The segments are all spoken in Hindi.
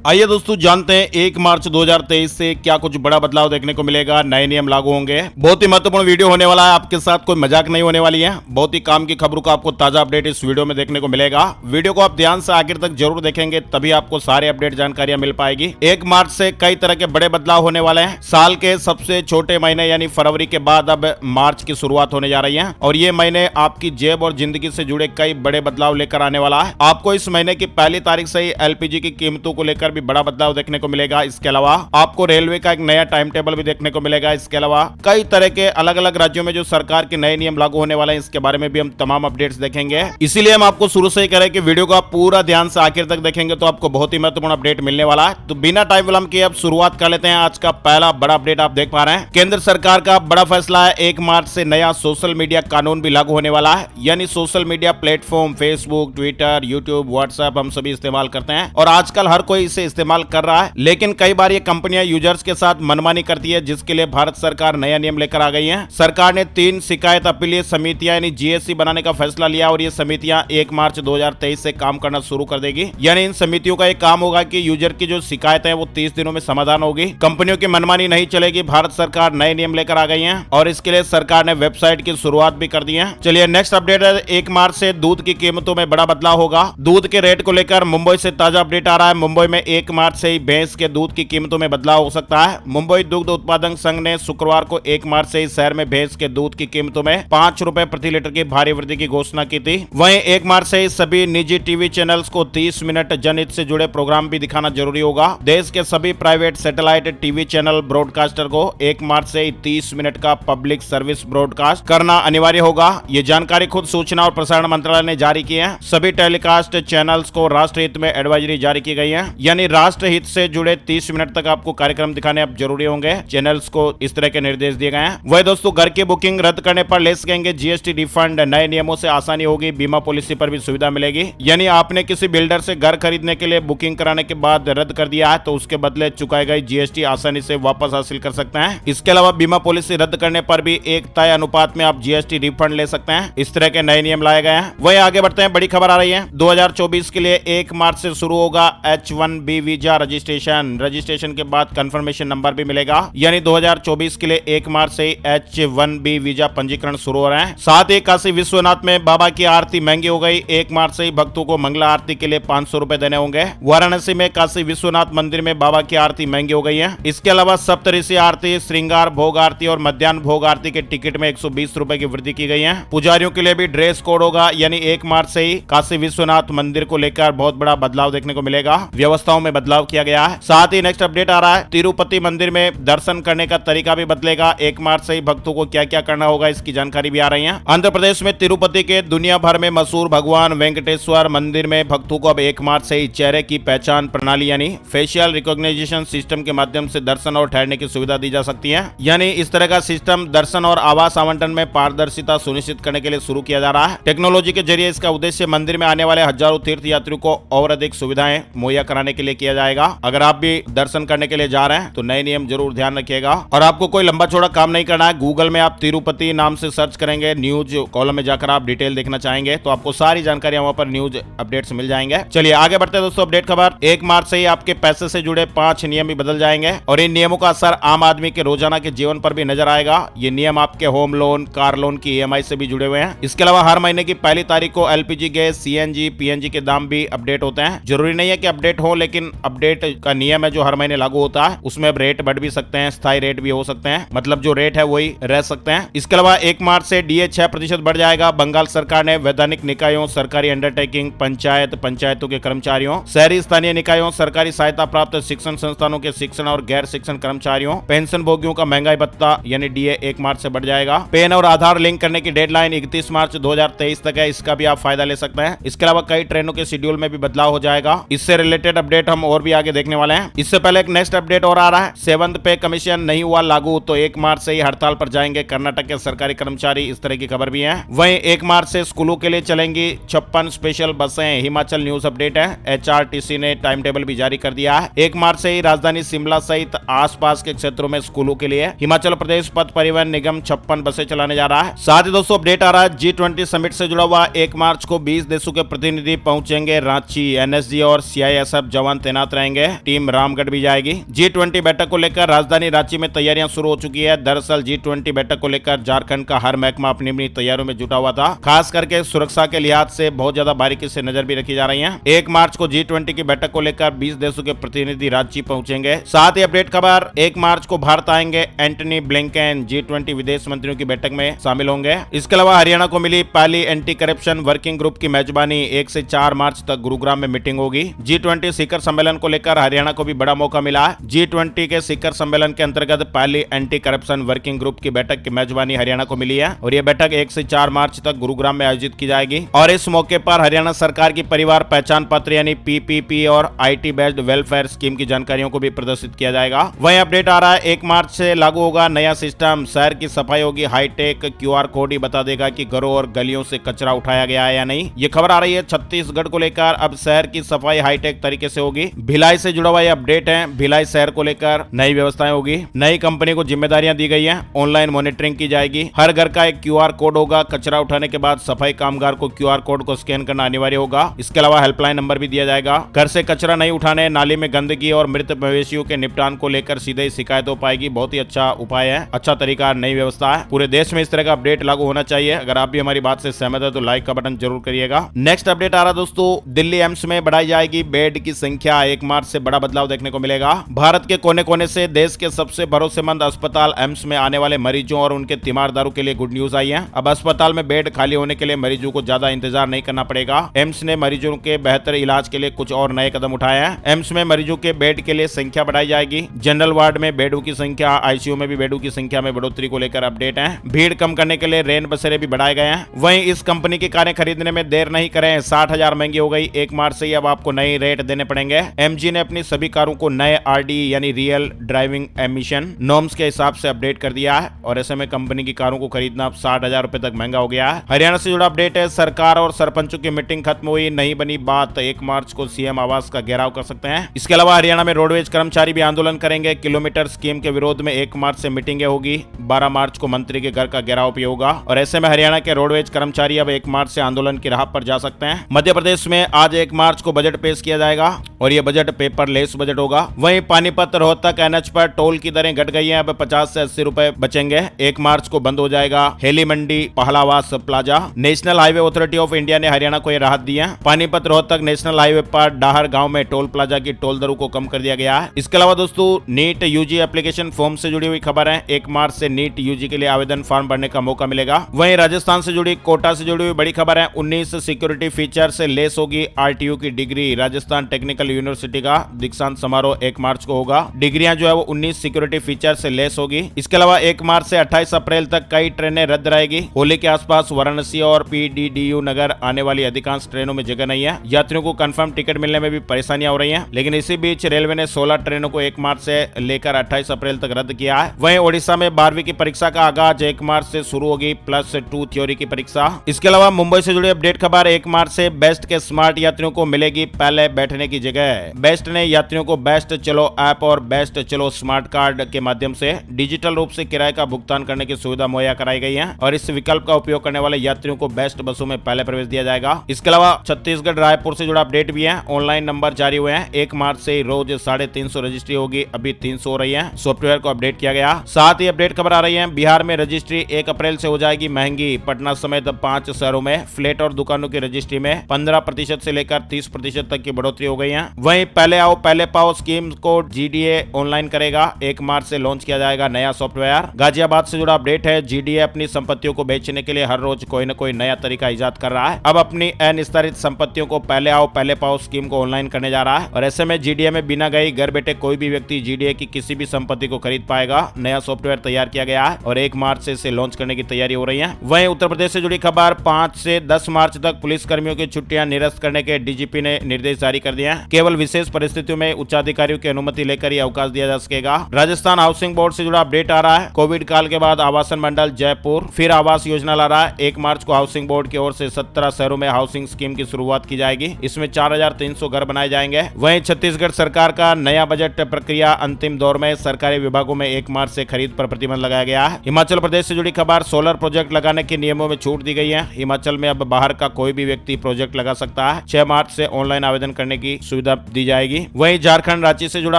आइए दोस्तों जानते हैं 1 मार्च 2023 से क्या कुछ बड़ा बदलाव देखने को मिलेगा, नए नियम लागू होंगे। बहुत ही महत्वपूर्ण वीडियो होने वाला है, आपके साथ कोई मजाक नहीं होने वाली है। बहुत ही काम की खबरों का आपको ताजा अपडेट इस वीडियो में देखने को मिलेगा। वीडियो को आप ध्यान से आखिर तक जरूर देखेंगे, तभी आपको सारे अपडेट जानकारियां मिल पाएगी। 1 मार्च से कई तरह के बड़े बदलाव होने वाले हैं। साल के सबसे छोटे महीने यानी फरवरी के बाद अब मार्च की शुरुआत होने जा रही है और ये महीने आपकी जेब और जिंदगी से जुड़े कई बड़े बदलाव लेकर आने वाला है। आपको इस महीने की पहली तारीख से ही एलपीजी की कीमतों को लेकर भी बड़ा बदलाव देखने को मिलेगा। इसके अलावा आपको रेलवे का एक नया टाइम टेबल भी देखने को मिलेगा। इसके अलावा कई तरह के अलग अलग राज्यों में जो सरकार के नए नियम लागू होने वाले हैं, इसके बारे में भी हम तमाम अपडेट्स देखेंगे। इसीलिए हम आपको शुरू से ही करें कि वीडियो को आप पूरा ध्यान से आखिर तक देखेंगे तो आपको बहुत ही महत्वपूर्ण अपडेट मिलने वाला है। तो बिना टाइम विलंब किए अब शुरुआत कर लेते हैं। आज का पहला बड़ा अपडेट आप देख पा रहे हैं, केंद्र सरकार का बड़ा फैसला है। 1 मार्च से नया सोशल मीडिया कानून भी लागू होने वाला है। यानी social media platform Facebook, Twitter, YouTube, WhatsApp हम सभी इस्तेमाल करते हैं और आजकल हर कोई इसे इस्तेमाल कर रहा है। लेकिन कई बार ये कंपनियां यूजर्स के साथ मनमानी करती है, जिसके लिए भारत सरकार नया नियम लेकर आ गई है। सरकार ने 3 शिकायत अपीलीय समितियां यानी जीएससी बनाने का फैसला लिया और ये समितियां 1 मार्च 2023 से काम करना शुरू कर देगी। यानी इन समितियों का एक काम होगा कि यूजर की जो शिकायत है वो 30 दिनों में समाधान होगी। कंपनियों की मनमानी नहीं चलेगी। भारत सरकार नए नियम लेकर आ गई है और इसके लिए सरकार ने वेबसाइट की शुरुआत भी कर दी है। चलिए नेक्स्ट अपडेट है, 1 मार्च से दूध की कीमतों में बड़ा बदलाव होगा। दूध के रेट को लेकर मुंबई से ताजा अपडेट आ रहा है। मुंबई में 1 मार्च से ही भैंस के दूध की कीमतों में बदलाव हो सकता है। मुंबई दुग्ध उत्पादक संघ ने शुक्रवार को 1 मार्च से ही शहर में भैंस के दूध की कीमतों में 5 रुपए प्रति लीटर की भारी वृद्धि की घोषणा की थी। वहीं 1 मार्च से ही सभी निजी टीवी चैनल्स को 30 मिनट जनहित से जुड़े प्रोग्राम भी दिखाना जरूरी होगा। देश के सभी private satellite TV channel broadcaster को 1 मार्च से ही 30 मिनट का पब्लिक सर्विस ब्रॉडकास्ट करना अनिवार्य होगा। ये जानकारी खुद सूचना और प्रसारण मंत्रालय ने जारी की है। सभी टेलीकास्ट चैनल्स को राष्ट्रहित में एडवाइजरी जारी की गई है। यानी राष्ट्रहित से जुड़े 30 मिनट तक आपको कार्यक्रम दिखाने अब जरूरी होंगे। चैनल्स को इस तरह के निर्देश दिए गए हैं। वही दोस्तों, घर की बुकिंग रद्द करने पर ले सकेंगे जीएसटी रिफंड। नए नियमों से आसानी होगी। बीमा पॉलिसी पर भी सुविधा मिलेगी। यानी आपने किसी बिल्डर से घर खरीदने के लिए बुकिंग कराने के बाद रद्द कर दिया है तो उसके बदले चुकाई गई जीएसटी आसानी से वापस हासिल कर सकते हैं। इसके अलावा बीमा पॉलिसी रद्द करने पर भी एक तय अनुपात में आप जीएसटी रिफंड ले सकते हैं। इस तरह के नए नियम लाए गए हैं। वहीं आगे बढ़ते हैं, बड़ी खबर आ रही है। 2024 के लिए 1 मार्च से शुरू होगा H1B वीजा रजिस्ट्रेशन के बाद कंफर्मेशन नंबर भी मिलेगा। यानी 2024 के लिए 1 मार्च से H1B वीजा पंजीकरण शुरू हो रहे हैं। साथ ही काशी विश्वनाथ में बाबा की आरती महंगी हो गई। 1 मार्च से ही भक्तों को मंगला आरती के लिए 500 रुपए देने होंगे। वाराणसी में काशी विश्वनाथ मंदिर में बाबा की आरती महंगी हो गई है। इसके अलावा सप्तऋषि आरती, श्रृंगार भोग आरती और मध्याह्न भोग आरती के टिकट में 120 रुपए की वृद्धि की गई है। पुजारियों के लिए भी ड्रेस कोड होगा। यानी 1 मार्च से ही काशी विश्वनाथ मंदिर को लेकर बहुत बड़ा बदलाव देखने को मिलेगा। व्यवस्थाओं में बदलाव किया गया है। साथ ही नेक्स्ट अपडेट आ रहा है, तिरुपति मंदिर में दर्शन करने का तरीका भी बदलेगा। 1 मार्च से ही भक्तों को क्या क्या करना होगा इसकी जानकारी भी आ रही है। आंध्र प्रदेश में तिरुपति के दुनिया भर में मशहूर भगवान वेंकटेश्वर मंदिर में भक्तों को अब 1 मार्च से ही चेहरे की पहचान प्रणाली यानी फेशियल रिकॉग्निशन सिस्टम के माध्यम से दर्शन और ठहरने की सुविधा दी जा सकती है। यानी इस तरह का सिस्टम दर्शन और आवास आवंटन में पारदर्शिता सुनिश्चित करने के लिए शुरू किया जा रहा है। टेक्नोलॉजी के जरिए इसका उद्देश्य मंदिर में आने वाले हजारों तीर्थ यात्रियों को और अधिक सुविधाएं मुहैया कराने के लिए किया जाएगा। अगर आप भी दर्शन करने के लिए जा रहे हैं तो नए नियम जरूर ध्यान रखिएगा और आपको कोई लंबा चौड़ा काम नहीं करना है। गूगल में आप तिरुपति नाम से सर्च करेंगे, न्यूज कॉलम में जाकर आप डिटेल देखना चाहेंगे तो आपको सारी जानकारियां वहां पर न्यूज अपडेट्स मिल जाएंगे। चलिए आगे बढ़ते हैं दोस्तों, अपडेट खबर। 1 मार्च से ही आपके पैसे से जुड़े 5 नियम भी बदल जाएंगे और इन नियमों का असर आम आदमी के रोजाना के जीवन पर भी नजर आएगा। ये नियम आपके होम लोन, कार लोन की ईएमआई से भी जुड़े हुए हैं। इसके अलावा हर महीने की पहली तारीख को एलपीजी गैस, सीएनजी, पीएनजी के दाम भी अपडेट होते हैं। जरूरी नहीं है कि अपडेट हो, लेकिन अपडेट का नियम है जो हर महीने लागू होता है। उसमें अब रेट बढ़ भी सकते हैं, स्थायी रेट भी हो सकते हैं, मतलब जो रेट है वही रह सकते हैं। इसके अलावा 1 मार्च से डीए 6% बढ़ जाएगा। बंगाल सरकार ने वैधानिक निकायों, सरकारी अंडरटेकिंग, पंचायतों के कर्मचारियों, शहरी स्थानीय निकायों, सरकारी सहायता प्राप्त शिक्षण संस्थानों के शिक्षण और गैर शिक्षण कर्मचारियों, पेंशन भोगियों का महंगाई भत्ता यानी डीए 1 मार्च से बढ़ जाएगा। पेन और आधार लिंक करने की डेडलाइन 31 मार्च 2023 तक है। इसका भी आप फायदा ले सकते हैं। इसके अलावा कई ट्रेनों के शेड्यूल में भी बदलाव हो जाएगा। इससे रिलेटेड अपडेट हम और भी आगे देखने वाले हैं। इससे पहले एक नेक्स्ट अपडेट और आ रहा है, 7th पे कमीशन नहीं हुआ लागू तो 1 मार्च से ही हड़ताल पर जाएंगे कर्नाटक के सरकारी कर्मचारी। इस तरह की खबर भी है। वहीं 1 मार्च से स्कूलों के लिए चलेंगी 56 स्पेशल बसें। हिमाचल न्यूज अपडेट है। एचआरटीसी ने टाइम टेबल भी जारी कर दिया है। 1 मार्च से ही राजधानी शिमला सहित आसपास के क्षेत्रों में स्कूलों के लिए हिमाचल प्रदेश पथ परिवहन निगम 56 बसें चलाने जा रहा है। साथ ही दोस्तों अपडेट आ रहा है, G20 समिट से जुड़ा हुआ 1 मार्च को 20 देशों के प्रतिनिधि पहुंचेंगे रांची। एनएसजी और सीआईएसएफ जवान जवान तैनात रहेंगे। टीम रामगढ़ भी जाएगी। G20 बैठक को लेकर राजधानी रांची में तैयारियां शुरू हो चुकी है। दरअसल G20 बैठक को लेकर झारखंड का हर महकमा अपनी अपनी तैयारियों में जुटा हुआ था। खास करके सुरक्षा के लिहाज से बहुत ज्यादा बारीकी से नजर भी रखी जा रही है। 1 मार्च को G20 की बैठक को लेकर 20 देशों के प्रतिनिधि रांची पहुंचेंगे। साथ ही अपडेट खबर, 1 मार्च को भारत आएंगे एंटनी ब्लिंकेन। G20 विदेश मंत्रियों की बैठक में शामिल होंगे। इसके अलावा हरियाणा को मिली पहली एंटी करप्शन वर्किंग ग्रुप की मेजबानी। 1 से 4 मार्च तक गुरुग्राम में मीटिंग होगी। G20 शिखर सम्मेलन को लेकर हरियाणा को भी बड़ा मौका मिला। G20 के शिखर सम्मेलन के अंतर्गत पहली एंटी करप्शन वर्किंग ग्रुप की बैठक की मेजबानी हरियाणा को मिली है और यह बैठक 1 से 4 मार्च तक गुरुग्राम में आयोजित की जाएगी। और इस मौके पर हरियाणा सरकार की परिवार पहचान पत्र यानी PPP और IT बेस्ड वेलफेयर स्कीम की जानकारियों को भी प्रदर्शित किया जाएगा। वहीं अपडेट आ रहा है 1 मार्च से लागू होगा नया सिस्टम। शहर की सफाई होगी हाईटेक। QR कोड ही बता देगा कि घरों और गलियों से कचरा उठाया गया है या नहीं। ये खबर आ रही है छत्तीसगढ़ को लेकर। अब शहर की सफाई हाईटेक तरीके से होगी। भिलाई से जुड़ा हुआ ये अपडेट है। भिलाई शहर को लेकर नई व्यवस्थाएं होगी। नई कंपनी को जिम्मेदारियां दी गई हैं। ऑनलाइन मॉनिटरिंग की जाएगी। हर घर का एक QR कोड होगा। कचरा उठाने के बाद सफाई कामगार को QR कोड को स्कैन करना अनिवार्य होगा। इसके अलावा हेल्पलाइन नंबर भी दिया जाएगा। घर से कचरा नहीं उठाने, नाली में गंदगी और मृत मवेशियों के निपटान को लेकर सीधे ही शिकायत हो पाएगी। बहुत ही अच्छा उपाय है, अच्छा तरीका, नई व्यवस्था है। पूरे देश में इस तरह का अपडेट लागू होना चाहिए। अगर आप भी हमारी बात से सहमत है तो लाइक का बटन जरूर करिएगा। नेक्स्ट अपडेट आ रहा दोस्तों, दिल्ली एम्स में बढ़ाई जाएगी बेड की संख्या। 1 मार्च से बड़ा बदलाव देखने को मिलेगा। भारत के कोने कोने से देश के सबसे भरोसेमंद अस्पताल एम्स में आने वाले मरीजों और उनके तीमारदारों के लिए गुड न्यूज आई है। अब अस्पताल में बेड खाली होने के लिए मरीजों को ज्यादा इंतजार नहीं करना पड़ेगा। एम्स ने मरीजों के बेहतर इलाज के लिए कुछ और नए कदम उठाए हैं। एम्स में मरीजों के बेड के लिए संख्या बढ़ाई जाएगी। जनरल वार्ड में बेडों की संख्या, ICU में भी बेडों की संख्या में बढ़ोतरी को लेकर अपडेट है। भीड़ कम करने के लिए रेन बसेरे भी बढ़ाए गए हैं। वहीं इस कंपनी की कारें खरीदने में देर नहीं करें। 60,000 महंगी हो गई। 1 मार्च से अब आपको नए रेट देने पड़ेंगे। MG ने अपनी सभी कारों को नए RD यानी रियल ड्राइविंग एमिशन नॉर्म्स के हिसाब से अपडेट कर दिया है और ऐसे में कंपनी की कारों को खरीदना अब 60,000 रुपए तक महंगा हो गया है। हरियाणा से जुड़ा अपडेट है। सरकार और सरपंचों की मीटिंग खत्म हुई, नहीं बनी बात। 1 मार्च को CM आवास का घेराव कर सकते हैं। इसके अलावा हरियाणा में रोडवेज कर्मचारी भी आंदोलन करेंगे। किलोमीटर स्कीम के विरोध में 1 मार्च से मीटिंगें होगी। 12 मार्च को मंत्री के घर का घेराव भी होगा और ऐसे में हरियाणा के रोडवेज कर्मचारी अब 1 मार्च से आंदोलन की राह पर जा सकते हैं। मध्य प्रदेश में आज 1 मार्च को बजट पेश किया जाएगा और यह बजट पेपरलेस बजट होगा। वहीं पानीपत रोहतक NH पर टोल की दरें घट गई हैं। अब 50 से 80 रुपए बचेंगे। 1 मार्च को बंद हो जाएगा Haily Mandi Pahlawas plaza. National highway authority of India ने हरियाणा को यह राहत दी है। पानीपत रोहतक नेशनल हाईवे पर डाहर गांव में टोल प्लाजा की टोल दरों को कम कर दिया गया है। इसके अलावा दोस्तों नीट UG एप्लीकेशन फॉर्म से जुड़ी हुई खबर है। 1 मार्च से नीट UG के लिए आवेदन फॉर्म भरने का मौका मिलेगा। वहीं राजस्थान से जुड़ी कोटा से जुड़ी हुई बड़ी खबर है। 19 सिक्योरिटी फीचर से लेस होगी RTU की डिग्री। राजस्थान टेक्निकल यूनिवर्सिटी का दीक्षांत समारोह 1 मार्च को होगा। डिग्रियां जो है वो 19 सिक्योरिटी फीचर से लेस होगी। इसके अलावा 1 मार्च से 28 अप्रैल तक कई ट्रेनें रद्द रहेगी। होली के आसपास वाराणसी और PDDU नगर आने वाली अधिकांश ट्रेनों में जगह नहीं है। यात्रियों को कंफर्म टिकट मिलने में भी परेशानियां हो रही हैं। लेकिन इसी बीच रेलवे ने 16 ट्रेनों को 1 मार्च से लेकर 28 अप्रैल तक रद्द किया है। वहीं ओडिशा में 12वीं की परीक्षा का आगाज 1 मार्च से शुरू होगी। +2 थ्योरी की परीक्षा। इसके अलावा मुंबई से जुड़ी अपडेट खबर, 1 मार्च से बेस्ट के स्मार्ट यात्रियों को मिलेगी पहले बैठने की जगह। बेस्ट ने यात्रियों को बेस्ट चलो ऐप और बेस्ट चलो स्मार्ट कार्ड के माध्यम से डिजिटल रूप से किराए का भुगतान करने की सुविधा मुहैया कराई गई है और इस विकल्प का उपयोग करने वाले यात्रियों को बेस्ट बसों में पहले प्रवेश दिया जाएगा। इसके अलावा छत्तीसगढ़ रायपुर से जुड़ा अपडेट भी है। ऑनलाइन नंबर जारी हुए हैं। 1 मार्च से रोज 350 रजिस्ट्री होगी, अभी 300 हो रही है। सॉफ्टवेयर को अपडेट किया गया। साथ ही अपडेट खबर आ रही है, बिहार में रजिस्ट्री 1 अप्रैल से हो जाएगी महंगी। पटना समेत 5 शहरों में फ्लैट और दुकानों की रजिस्ट्री में 15% से लेकर 30% तक की बढ़ोतरी हो गई है। वहीं पहले आओ पहले पाओ स्कीम को GDA ऑनलाइन करेगा। 1 मार्च से लॉन्च किया जाएगा नया सॉफ्टवेयर। गाजियाबाद से जुड़ा अपडेट है। GDA अपनी संपत्तियों को बेचने के लिए हर रोज कोई न कोई नया तरीका इजाद कर रहा है। अब अपनी अनिस्तारित संपत्तियों को पहले आओ पहले पाओ स्कीम को ऑनलाइन करने जा रहा है और ऐसे में GDA में बिना गई घर बैठे कोई भी व्यक्ति GDA की किसी भी संपत्ति को खरीद पाएगा। नया सॉफ्टवेयर तैयार किया गया है और 1 मार्च से इसे लॉन्च करने की तैयारी हो रही है। वहीं उत्तर प्रदेश से जुड़ी खबर, 5 से 10 मार्च तक पुलिस कर्मियों की छुट्टियां निरस्त करने के DGP ने निर्देश जारी कर दिए हैं। केवल विशेष परिस्थितियों में उच्चाधिकारियों की अनुमति लेकर ही अवकाश दिया जा सकेगा। राजस्थान हाउसिंग बोर्ड से जुड़ा अपडेट आ रहा है। कोविड काल के बाद आवासन मंडल जयपुर फिर आवास योजना ला रहा है। 1 मार्च को हाउसिंग बोर्ड की ओर से 17 शहरों में हाउसिंग स्कीम की शुरुआत की जाएगी। इसमें 4300 घर बनाए जाएंगे। वहीं छत्तीसगढ़ सरकार का नया बजट प्रक्रिया अंतिम दौर में। सरकारी विभागों में 1 मार्च से खरीद पर प्रतिबंध लगाया गया है। हिमाचल प्रदेश से जुड़ी खबर, सोलर प्रोजेक्ट लगाने के नियमों में छूट दी गई है। हिमाचल में अब बाहर का कोई भी व्यक्ति प्रोजेक्ट लगा सकता है। 6 मार्च से ऑनलाइन आवेदन करने की सुविधा सुविधा दी जाएगी। वहीं झारखंड रांची से जुड़ा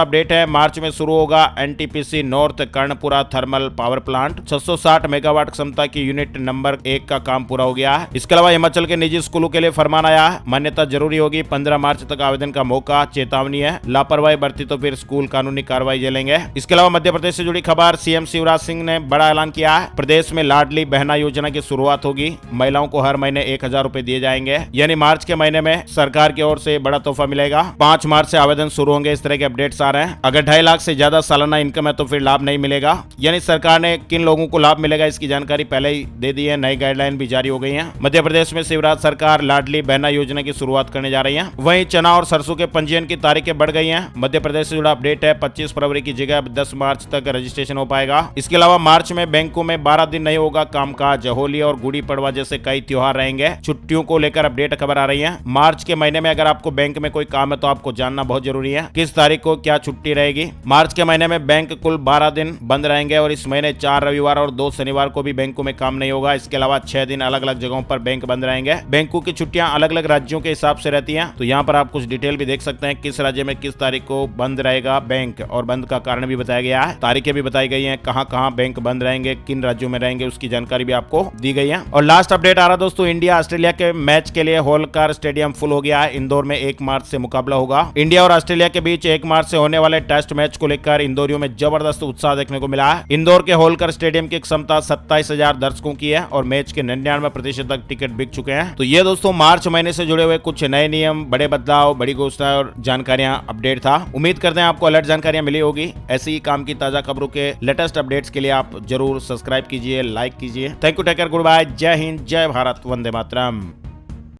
अपडेट है, मार्च में शुरू होगा NTPC north Karanpura thermal power plant. 660 megawatt क्षमता की यूनिट नंबर 1 का काम पूरा हो गया है। इसके अलावा हिमाचल के निजी स्कूलों के लिए फरमान आया है, मान्यता जरूरी होगी, 15 मार्च तक आवेदन का मौका, चेतावनी है, लापरवाही बरती तो फिर स्कूल कानूनी कार्रवाई झेलेंगे। इसके अलावा मध्य प्रदेश से जुड़ी खबर, सीएम शिवराज सिंह ने बड़ा ऐलान किया है, प्रदेश में लाडली बहना योजना की शुरुआत होगी, महिलाओं को हर महीने 1000 रुपए दिए जाएंगे, यानी मार्च के महीने में सरकार की ओर से बड़ा तोहफा मिलेगा। 5 मार्च से आवेदन शुरू होंगे, इस तरह के अपडेट्स आ रहे हैं। अगर 2.5 लाख से ज्यादा सालाना इनकम है तो फिर लाभ नहीं मिलेगा, यानी सरकार ने किन लोगों को लाभ मिलेगा इसकी जानकारी पहले ही दे दी है, नई गाइडलाइन भी जारी हो गई है। मध्य प्रदेश में शिवराज सरकार लाडली बहना योजना की शुरुआत करने जा रही है। वहीं चना और सरसों के पंजीयन की तारीखें बढ़ गई हैं। मध्य प्रदेश से जुड़ा अपडेट है, 25 फरवरी की जगह 10 मार्च तक रजिस्ट्रेशन हो पाएगा। इसके अलावा मार्च में बैंकों में 12 दिन नहीं होगा कामकाज, होली और गुड़ी पड़वा जैसे कई त्योहार रहेंगे। छुट्टियों को लेकर अपडेट खबर आ रही है। मार्च के महीने में अगर आपको बैंक में कोई काम है तो आपको जानना बहुत जरूरी है, किस तारीख को क्या छुट्टी रहेगी। मार्च के महीने में बैंक कुल 12 दिन बंद रहेंगे और इस महीने 4 रविवार और 2 शनिवार को भी बैंकों में काम नहीं होगा। इसके अलावा 6 दिन अलग अलग जगहों पर बैंक बंद रहेंगे। बैंकों की छुट्टियां अलग अलग राज्यों के हिसाब से रहती हैं, तो यहाँ पर आप कुछ डिटेल भी देख सकते हैं, किस राज्य में किस तारीख को बंद रहेगा बैंक, और बंद का कारण भी बताया गया है, तारीखें भी बताई गई हैं, कहां कहां बैंक बंद रहेंगे, किन राज्यों में रहेंगे, उसकी जानकारी भी आपको दी गई है। और लास्ट अपडेट आ रहा दोस्तों, इंडिया ऑस्ट्रेलिया के मैच के लिए होलकर स्टेडियम फुल हो गया है। इंदौर में 1 मार्च से मुकाबला होगा। इंडिया और ऑस्ट्रेलिया के बीच 1 मार्च से होने वाले टेस्ट मैच को लेकर इंदौरियों में जबरदस्त उत्साह देखने को मिला है। इंदौर के होलकर स्टेडियम की क्षमता 27,000 दर्शकों की है और मैच के 99% तक टिकट बिक चुके हैं। तो ये दोस्तों मार्च महीने से जुड़े हुए कुछ नए नियम, बड़े बदलाव, बड़ी घोषणा और जानकारियां अपडेट था। उम्मीद करते हैं आपको अलर्ट जानकारियां मिली होगी। ऐसी ही काम की ताजा खबरों के लेटेस्ट अपडेट्स के लिए आप जरूर सब्सक्राइब कीजिए, लाइक कीजिए। Thank you, take care, good bye, जय हिंद, जय भारत, वंदे मातरम।